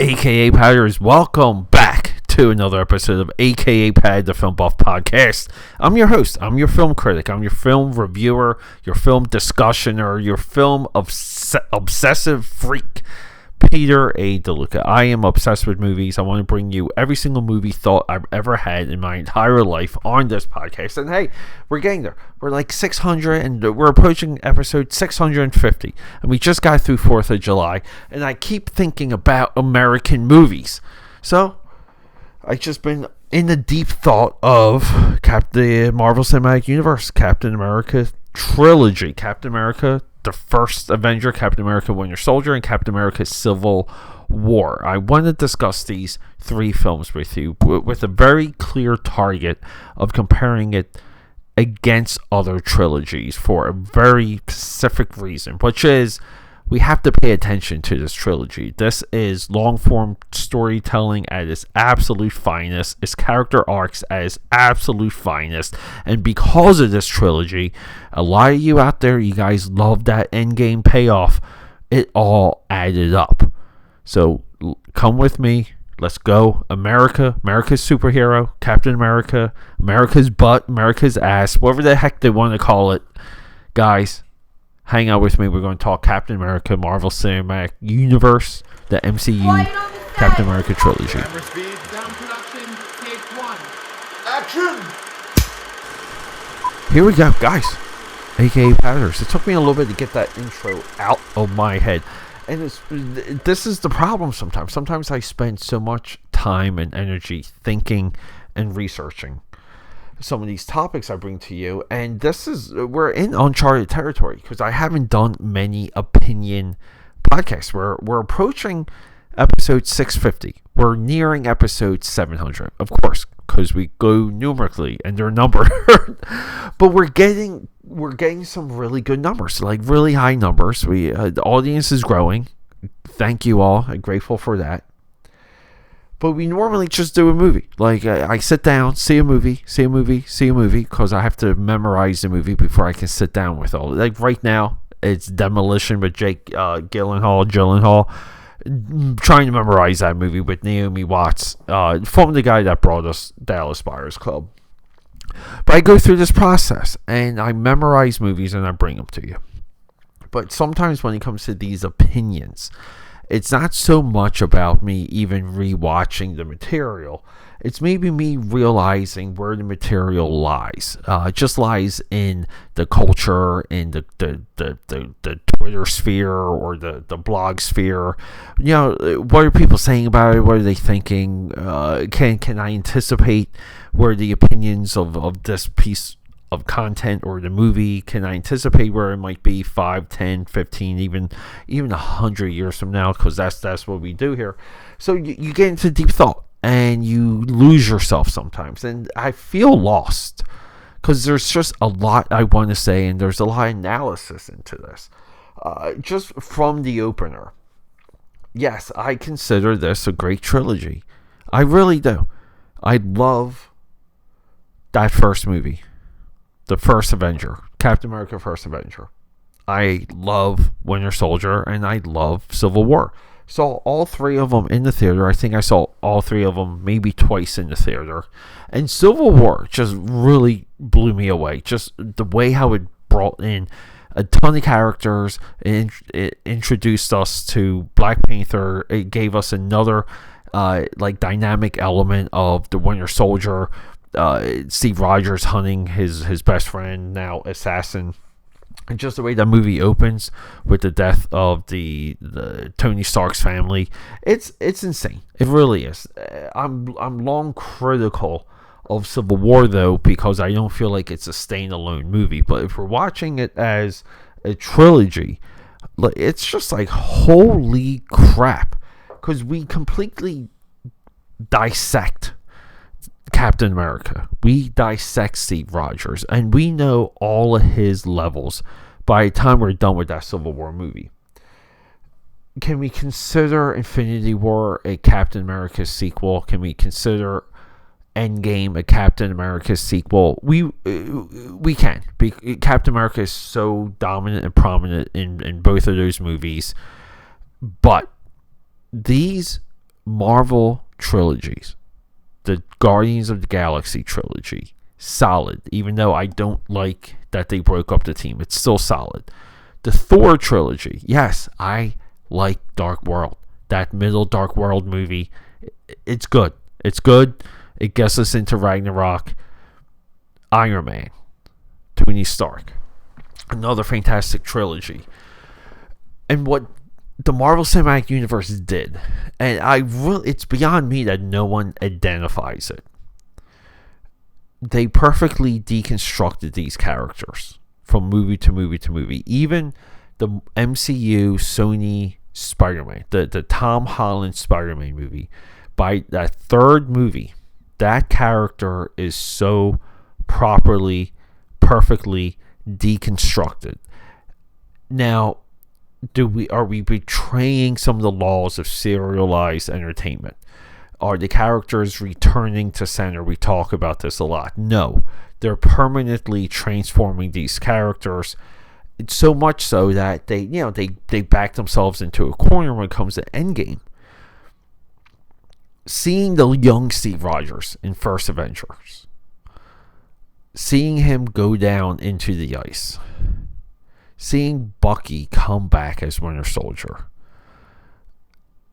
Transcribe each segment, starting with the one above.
AKAPADers, welcome back to another episode of AKAPAD, the Film Buff Podcast. I'm your host, I'm your film critic, I'm your film reviewer, your film discussioner, your film obsessive freak, Peter A. DeLuca. I am obsessed with movies. I want to bring you every single movie thought I've ever had in my entire life on this podcast. And hey, we're getting there. We're like 600 and we're approaching episode 650. And we just got through 4th of July. And I keep thinking about American movies. So, I've just been in the deep thought of the Marvel Cinematic Universe, Captain America Trilogy, Captain America the first Avenger, Captain America Winter Soldier, and Captain America Civil War. I want to discuss these three films with you with a very clear target of comparing it against other trilogies for a very specific reason, which is we have to pay attention to this trilogy. This is long-form storytelling at its absolute finest, its character arcs at its absolute finest, and because of this trilogy, a lot of you out there, you guys love that endgame payoff. It all added up. So come with me. Let's go. America's superhero, Captain America, America's butt, America's ass, whatever the heck they want to call it. Guys, hang out with me. We're going to talk Captain America, Marvel Cinematic Universe, the MCU Captain America Trilogy. Action! Here we go, guys. AKAPADers. It took me a little bit to get that intro out of my head. And this is the problem sometimes. Sometimes I spend so much time and energy thinking and researching some of these topics I bring to you, and we're in uncharted territory because I haven't done many opinion podcasts. We're approaching episode 650. We're nearing episode 700, of course, because we go numerically and they're numbered. But we're getting some really good numbers, like really high numbers. The audience is growing. Thank you all. I'm grateful for that. But we normally just do a movie. Like, I sit down, see a movie, because I have to memorize the movie before I can sit down with all. Like, right now, it's Demolition with Jake Gyllenhaal. Trying to memorize that movie with Naomi Watts, from the guy that brought us Dallas Buyers Club. But I go through this process, and I memorize movies, and I bring them to you. But sometimes when it comes to these opinions, it's not so much about me even rewatching the material. It's maybe me realizing where the material lies. It just lies in the culture, in the Twitter sphere or the blog sphere. You know, what are people saying about it? What are they thinking? Can I anticipate where the opinions of this piece of content or the movie, can I anticipate where it might be 5, 10, 15, even 100 years from now? Because that's what we do here. So you get into deep thought and you lose yourself sometimes. And I feel lost because there's just a lot I want to say, and there's a lot of analysis into this. Just from the opener, yes, I consider this a great trilogy. I really do. I love that first movie. The first Avenger, Captain America First Avenger. I love Winter Soldier, and I love Civil War. Saw all three of them in the theater. I think I saw all three of them maybe twice in the theater. And Civil War just really blew me away. Just the way how it brought in a ton of characters. It introduced us to Black Panther. It gave us another dynamic element of the Winter Soldier. Steve Rogers hunting his best friend, now assassin, and just the way that movie opens with the death of the Tony Stark's family, it's insane. It really is. I'm long critical of Civil War though, because I don't feel like it's a standalone movie. But if we're watching it as a trilogy, it's just like holy crap, because we completely dissect Captain America. We dissect Steve Rogers, and we know all of his levels by the time we're done with that Civil War movie. Can we consider Infinity War a Captain America sequel? Can we consider Endgame a Captain America sequel? We can. Captain America is so dominant and prominent in both of those movies, but these Marvel trilogies. The Guardians of the Galaxy trilogy, solid. Even though I don't like that they broke up the team, it's still solid. The Thor trilogy, yes, I like Dark World. That middle Dark World movie, it's good. It's good. It gets us into Ragnarok. Iron Man, Tony Stark, another fantastic trilogy. And what the Marvel Cinematic Universe did, and it's beyond me that no one identifies it. They perfectly deconstructed these characters from movie to movie to movie. Even the MCU Sony Spider-Man, the Tom Holland Spider-Man movie, by that third movie, that character is so properly, perfectly deconstructed. Now, are we betraying some of the laws of serialized entertainment? Are the characters returning to center? We talk about this a lot. No, they're permanently transforming these characters. It's so much so that they back themselves into a corner when it comes to Endgame. Seeing the young Steve Rogers in First Avengers, seeing him go down into the ice, seeing Bucky come back as Winter Soldier,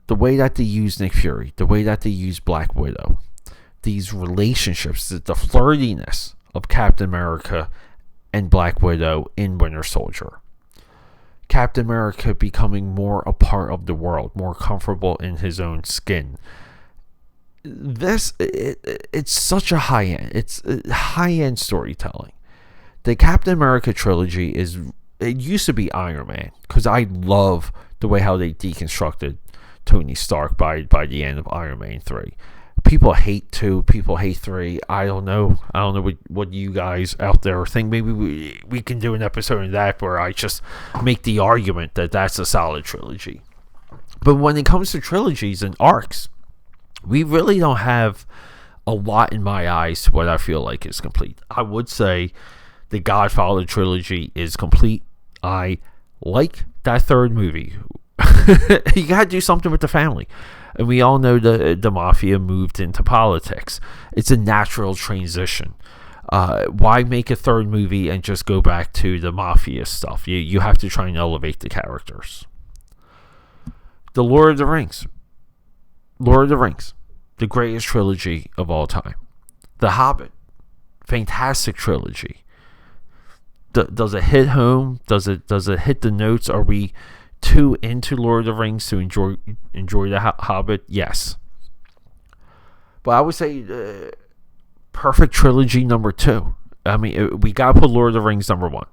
the way that they use Nick Fury, the way that they use Black Widow, these relationships, the flirtiness of Captain America and Black Widow in Winter Soldier. Captain America becoming more a part of the world, more comfortable in his own skin. It's such a high-end, it's high-end storytelling. The Captain America trilogy it used to be Iron Man, because I love the way how they deconstructed Tony Stark by the end of Iron Man 3. People hate 2, people hate 3. I don't know what you guys out there think. Maybe we can do an episode of that where I just make the argument that that's a solid trilogy. But when it comes to trilogies and arcs, we really don't have a lot in my eyes what I feel like is complete. I would say the Godfather trilogy is complete. I like that third movie. You gotta do something with the family. And we all know the mafia moved into politics. It's a natural transition. Why make a third movie and just go back to the mafia stuff? You have to try and elevate the characters. The Lord of the Rings, the greatest trilogy of all time. The Hobbit, fantastic trilogy. Does it hit home? Does it hit the notes? Are we too into Lord of the Rings to enjoy the Hobbit? Yes. But I would say perfect trilogy number 2. I mean, we got to put Lord of the Rings number 1.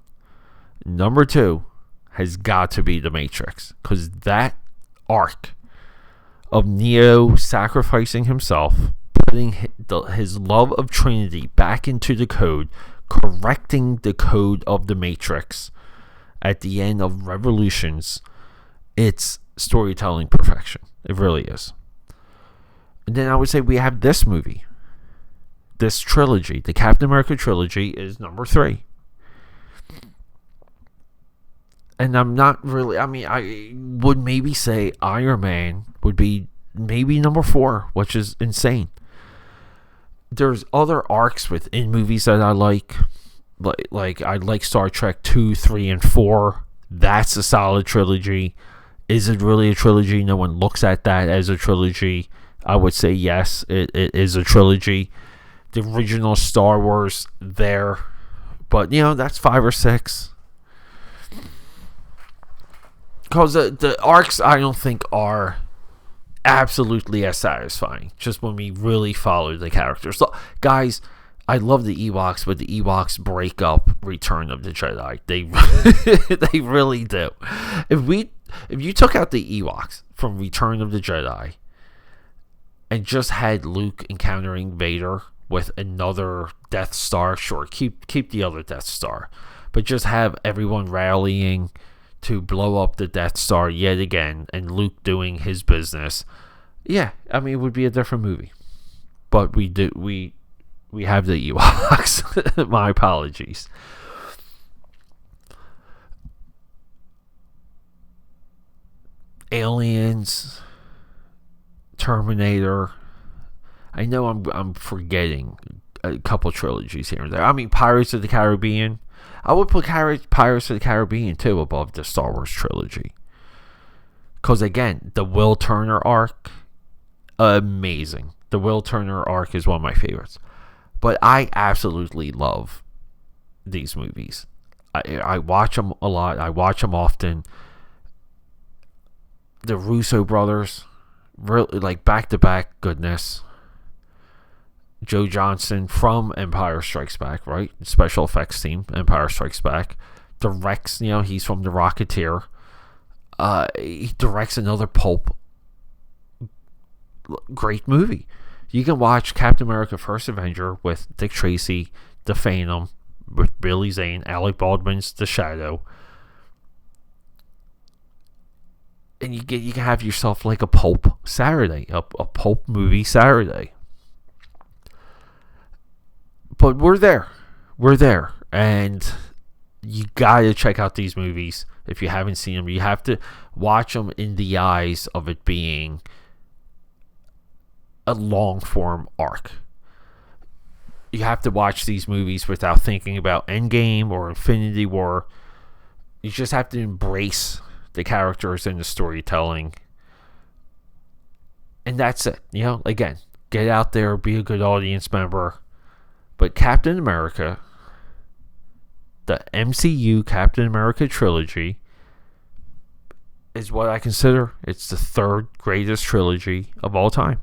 Number 2 has got to be The Matrix, because that arc of Neo sacrificing himself, putting his love of Trinity back into the code, correcting the code of the Matrix at the end of Revolutions, it's storytelling perfection. It really is. And then I would say we have this movie, this trilogy, the Captain America trilogy, is number 3. And I'm not really, I would maybe say Iron Man would be maybe number 4, which is insane. There's other arcs within movies that I like I like Star Trek 2, 3, and 4. That's a solid trilogy. Is it really a trilogy? No one looks at that as a trilogy. I would say yes, it is a trilogy. The original Star Wars there, but that's 5 or 6. Because the arcs I don't think are absolutely as satisfying, just when we really follow the characters. So, guys, I love the Ewoks, but the Ewoks break up Return of the Jedi. They really do. If you took out the Ewoks from Return of the Jedi and just had Luke encountering Vader with another Death Star, sure, keep the other Death Star, but just have everyone rallying to blow up the Death Star yet again, and Luke doing his business. Yeah, I mean, it would be a different movie. But we have the Ewoks. My apologies. Aliens, Terminator. I know I'm forgetting a couple trilogies here and there. I mean, Pirates of the Caribbean. I would put Pirates of the Caribbean too above the Star Wars trilogy. Because again, the Will Turner arc, amazing. The Will Turner arc is one of my favorites. But I absolutely love these movies. I watch them a lot. I watch them often. The Russo brothers, really, like, back-to-back goodness. Joe Johnston from Empire Strikes Back, right? Special effects team, Empire Strikes Back. Directs, he's from The Rocketeer. He directs another pulp. Great movie. You can watch Captain America First Avenger with Dick Tracy, The Phantom, with Billy Zane, Alec Baldwin's The Shadow. And you can have yourself like a pulp Saturday, a pulp movie Saturday. But we're there, and you gotta check out these movies if you haven't seen them. You have to watch them in the eyes of it being a long form arc. You have to watch these movies without thinking about Endgame or Infinity War. You just have to embrace the characters and the storytelling, and that's it. Again, get out there, be a good audience member. But Captain America, the MCU Captain America trilogy, is what I consider it's the third greatest trilogy of all time.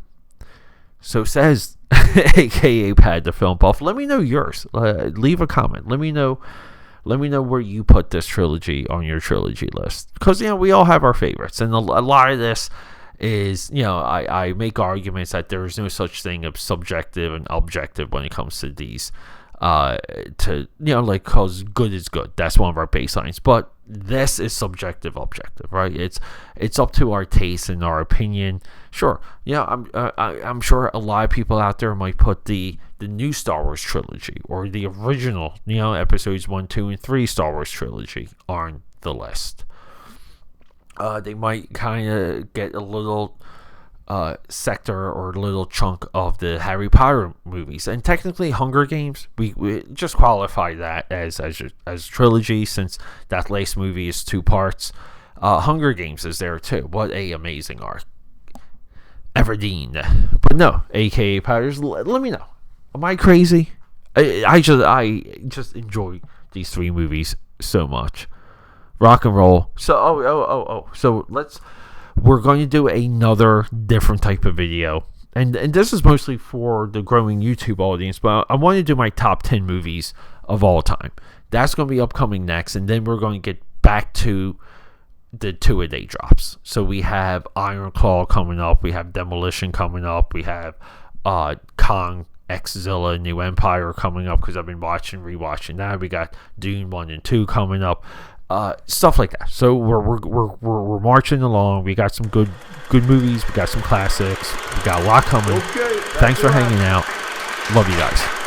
So says AKAPAD, the film buff. Let me know yours. Leave a comment. Let me know where you put this trilogy on your trilogy list. Because, we all have our favorites. And a lot of this is, I make arguments that there is no such thing as subjective and objective when it comes to these. Because good is good. That's one of our baselines. But this is subjective, objective, right? It's up to our taste and our opinion. Sure, I'm sure a lot of people out there might put the new Star Wars trilogy or the original, episodes 1, 2, and 3 Star Wars trilogy on the list. They might kind of get a little sector or a little chunk of the Harry Potter movies, and technically Hunger Games, we just qualify that as trilogy, since that last movie is 2 parts. Hunger Games is there too. What a amazing arc. Everdeen. But no, AKA Powders, let me know. Am I crazy? I just enjoy these 3 movies so much. Rock and roll. So So we're going to do another different type of video. And this is mostly for the growing YouTube audience, but I want to do my top 10 movies of all time. That's going to be upcoming next, and then we're going to get back to the 2-a-day drops. So we have Iron Claw coming up, we have Demolition coming up, we have Kong X-Zilla New Empire coming up, because I've been rewatching that. We got Dune 1 and 2 coming up. Stuff like that. So we're marching along. We got some good movies. We got some classics. We got a lot coming. Okay, thanks for hanging out. Love you guys.